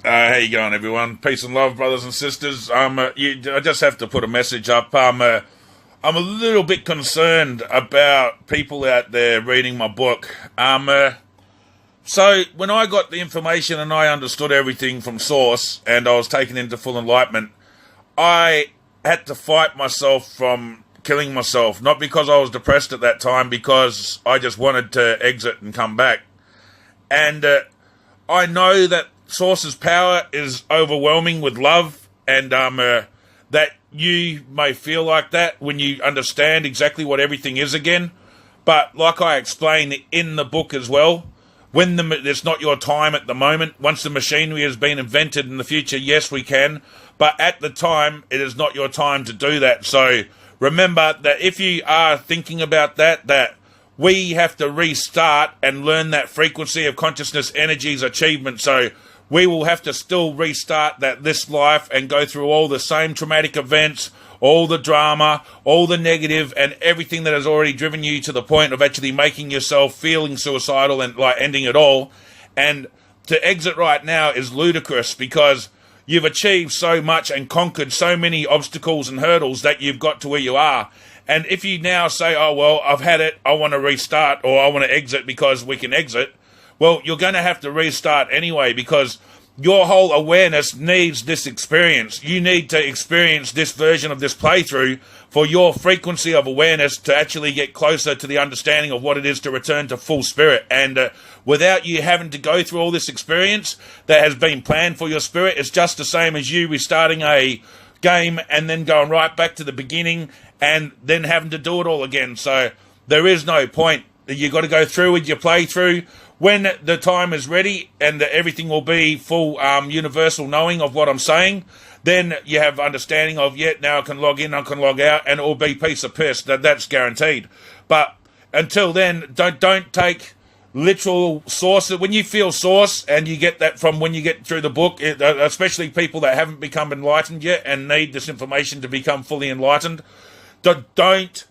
How you going, everyone? Peace and love, brothers and sisters. I just have to put a message up. I'm a little bit concerned about people out there reading my book. So when I got the information and I understood everything from source, and I was taken into full enlightenment, I had to fight myself from killing myself. Not because I was depressed at that time, because I just wanted to exit and come back. And I know that Source's power is overwhelming with love, and that you may feel like that when you understand exactly what everything is again. But like I explain in the book as well, when it's not your time at the moment. Once the machinery has been invented in the future, yes, we can. But at the time, it is not your time to do that. So remember that if you are thinking about that we have to restart and learn that frequency of consciousness energy's achievement. So we will have to still restart this life and go through all the same traumatic events, all the drama, all the negative, and everything that has already driven you to the point of actually making yourself feeling suicidal and like ending it all. And to exit right now is ludicrous, because you've achieved so much and conquered so many obstacles and hurdles that you've got to where you are. And if you now say, oh, well, I've had it, I want to restart, or I want to exit because we can exit, well, you're going to have to restart anyway, because your whole awareness needs this experience. You need to experience this version of this playthrough for your frequency of awareness to actually get closer to the understanding of what it is to return to full spirit. And without you having to go through all this experience that has been planned for your spirit, it's just the same as you restarting a game and then going right back to the beginning and then having to do it all again. So there is no point. You've got to go through with your playthrough. When the time is ready and everything will be full universal knowing of what I'm saying, then you have understanding of, now I can log in, I can log out, and it will be piece of piss. That's guaranteed. But until then, don't take literal source. When you feel source, and you get that from when you get through the book, especially people that haven't become enlightened yet and need this information to become fully enlightened, don't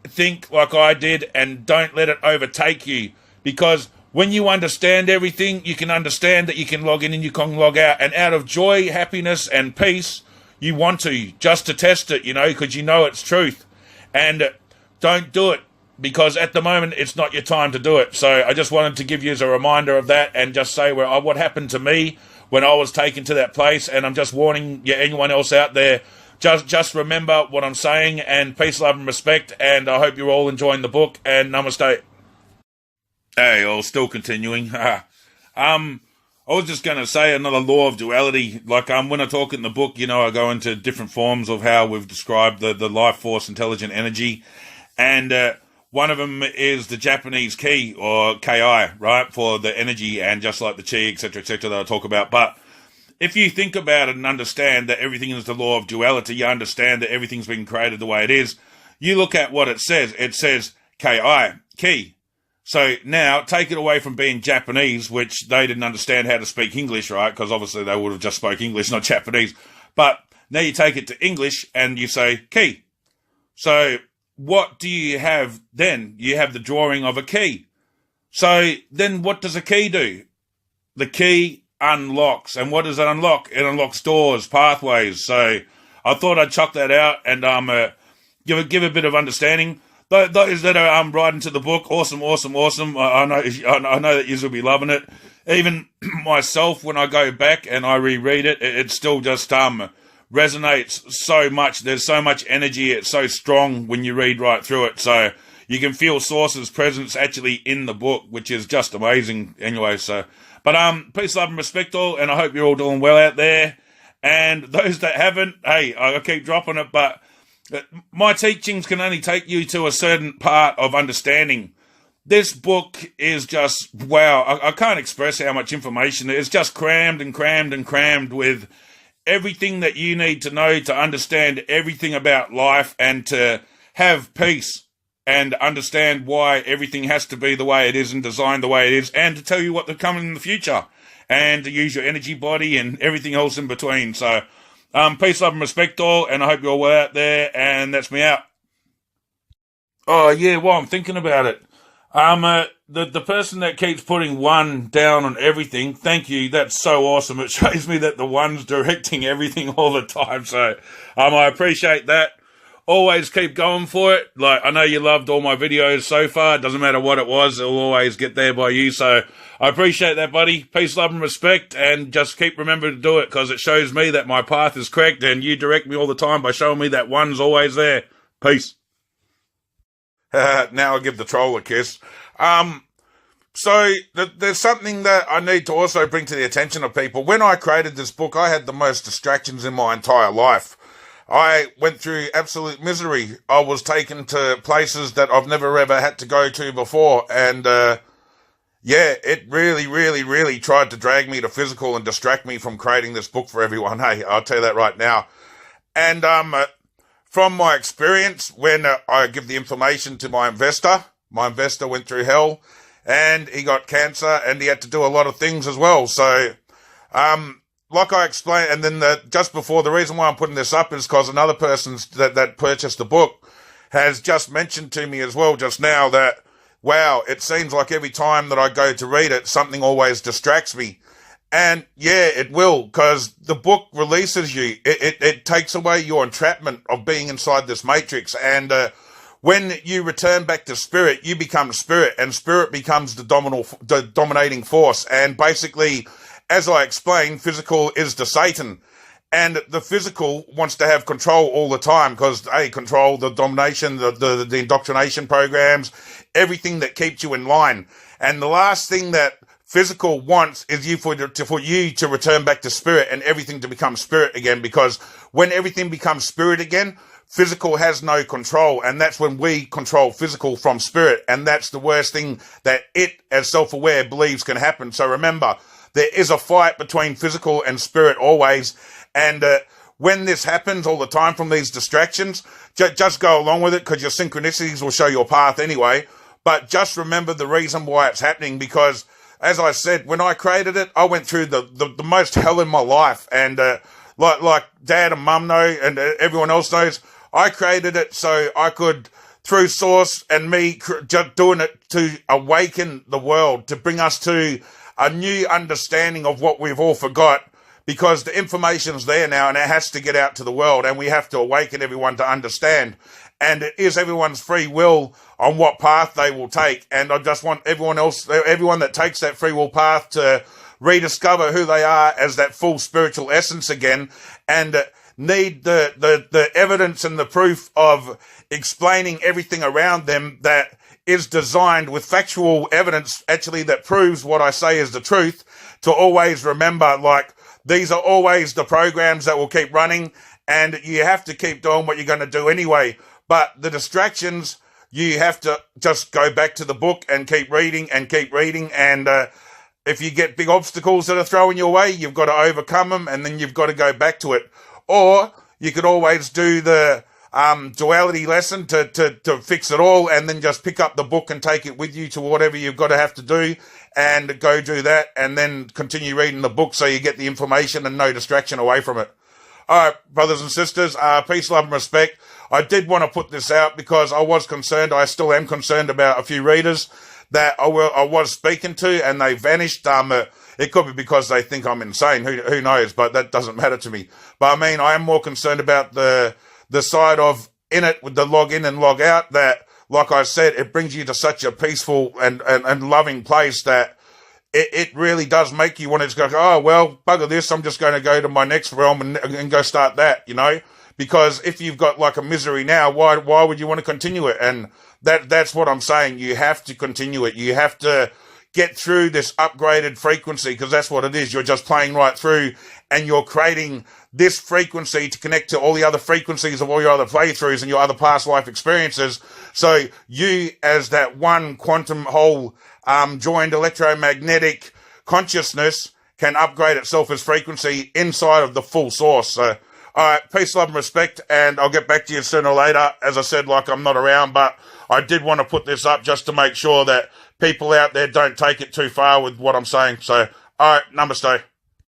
think like I did, and don't let it overtake you, because when you understand everything, you can understand that you can log in and you can log out. And out of joy, happiness, and peace, you want to, just to test it, because you know it's truth. And don't do it, because at the moment, it's not your time to do it. So I just wanted to give you as a reminder of that, and just say what happened to me when I was taken to that place. And I'm just warning anyone else out there, just remember what I'm saying, and peace, love, and respect. And I hope you're all enjoying the book, and namaste. Hey, all still continuing. I was just going to say another law of duality. Like when I talk in the book, I go into different forms of how we've described the life force, intelligent energy, and one of them is the Japanese ki, or ki, right, for the energy, and just like the chi, etc., that I talk about. But if you think about it and understand that everything is the law of duality, you understand that everything's been created the way it is. You look at what it says. It says ki. So now, take it away from being Japanese, which they didn't understand how to speak English, right? Because obviously they would have just spoke English, not Japanese. But now you take it to English and you say key. So what do you have then? You have the drawing of a key. So then what does a key do? The key unlocks. And what does it unlock? It unlocks doors, pathways. So I thought I'd chuck that out and give a bit of understanding. Those that are writing to the book, awesome. I know that you will be loving it. Even myself, when I go back and I reread it, it still just resonates so much. There's so much energy. It's so strong when you read right through it. So you can feel Source's presence actually in the book, which is just amazing. Anyway, but peace, love, and respect all, and I hope you're all doing well out there. And those that haven't, hey, I keep dropping it, but my teachings can only take you to a certain part of understanding. This book is just, wow, I can't express how much information. It's just crammed with everything that you need to know to understand everything about life, and to have peace and understand why everything has to be the way it is and designed the way it is, and to tell you what to come in the future, and to use your energy body and everything else in between. So peace, love, and respect all, and I hope you're all well out there, and that's me out. Oh, yeah, well, I'm thinking about it. The person that keeps putting one down on everything, thank you. That's so awesome. It shows me that the one's directing everything all the time. So, I appreciate that. Always keep going for it. Like, I know you loved all my videos so far. It doesn't matter what it was. It'll always get there by you. So I appreciate that, buddy. Peace, love, and respect. And just keep remembering to do it because it shows me that my path is correct and you direct me all the time by showing me that one's always there. Peace. Now I'll give the troll a kiss. So there's something that I need to also bring to the attention of people. When I created this book, I had the most distractions in my entire life. I went through absolute misery. I was taken to places that I've never ever had to go to before. And, it really, really, really tried to drag me to physical and distract me from creating this book for everyone. Hey, I'll tell you that right now. And, from my experience, when I give the information to my investor went through hell and he got cancer and he had to do a lot of things as well. So, like I explained, and then just before, the reason why I'm putting this up is because another person that purchased the book has just mentioned to me as well just now that, wow, it seems like every time that I go to read it, something always distracts me. And yeah, it will, because the book releases you. It takes away your entrapment of being inside this matrix. And when you return back to spirit, you become spirit, and spirit becomes the dominating force. And basically, as I explained, physical is the Satan. And the physical wants to have control all the time because they control the domination, the indoctrination programs, everything that keeps you in line. And the last thing that physical wants is for you to return back to spirit and everything to become spirit again, because when everything becomes spirit again, physical has no control, and that's when we control physical from spirit, and that's the worst thing that it, as self-aware, believes can happen. So remember, there is a fight between physical and spirit always, and when this happens all the time from these distractions, just go along with it because your synchronicities will show your path anyway, but just remember the reason why it's happening, because as I said, when I created it, I went through the most hell in my life, and like Dad and Mum know, and everyone else knows, I created it so I could, through Source and me just doing it to awaken the world, to bring us to a new understanding of what we've all forgot, because the information's there now and it has to get out to the world, and we have to awaken everyone to understand. And it is everyone's free will on what path they will take. And I just want everyone that takes that free will path to rediscover who they are as that full spiritual essence again, and need the evidence and the proof of explaining everything around them that is designed with factual evidence actually that proves what I say is the truth, to always remember, like, these are always the programs that will keep running, and you have to keep doing what you're going to do anyway. But the distractions, you have to just go back to the book and keep reading. And if you get big obstacles that are thrown your way, you've got to overcome them, and then you've got to go back to it. Or you could always do the duality lesson to fix it all, and then just pick up the book and take it with you to whatever you've got to have to do, and go do that, and then continue reading the book so you get the information and no distraction away from it. All right, brothers and sisters, peace, love, and respect. I did want to put this out because I was concerned, I still am concerned about a few readers that I was speaking to, and they vanished. It could be because they think I'm insane, who knows, but that doesn't matter to me. But I mean, I am more concerned about the side of in it with the log in and log out, that, like I said, it brings you to such a peaceful and loving place that it really does make you want to just go, oh, well, bugger this, I'm just going to go to my next realm and go start that, you know? Because if you've got like a misery now, why would you want to continue it? And that's what I'm saying. You have to continue it. You have to get through this upgraded frequency, because that's what it is. You're just playing right through, and you're creating this frequency to connect to all the other frequencies of all your other playthroughs and your other past life experiences. So you, as that one quantum whole joined electromagnetic consciousness, can upgrade itself as frequency inside of the full source. So, all right, peace, love, and respect, and I'll get back to you sooner or later. As I said, like, I'm not around, but I did want to put this up just to make sure that people out there don't take it too far with what I'm saying. So, all right, namaste.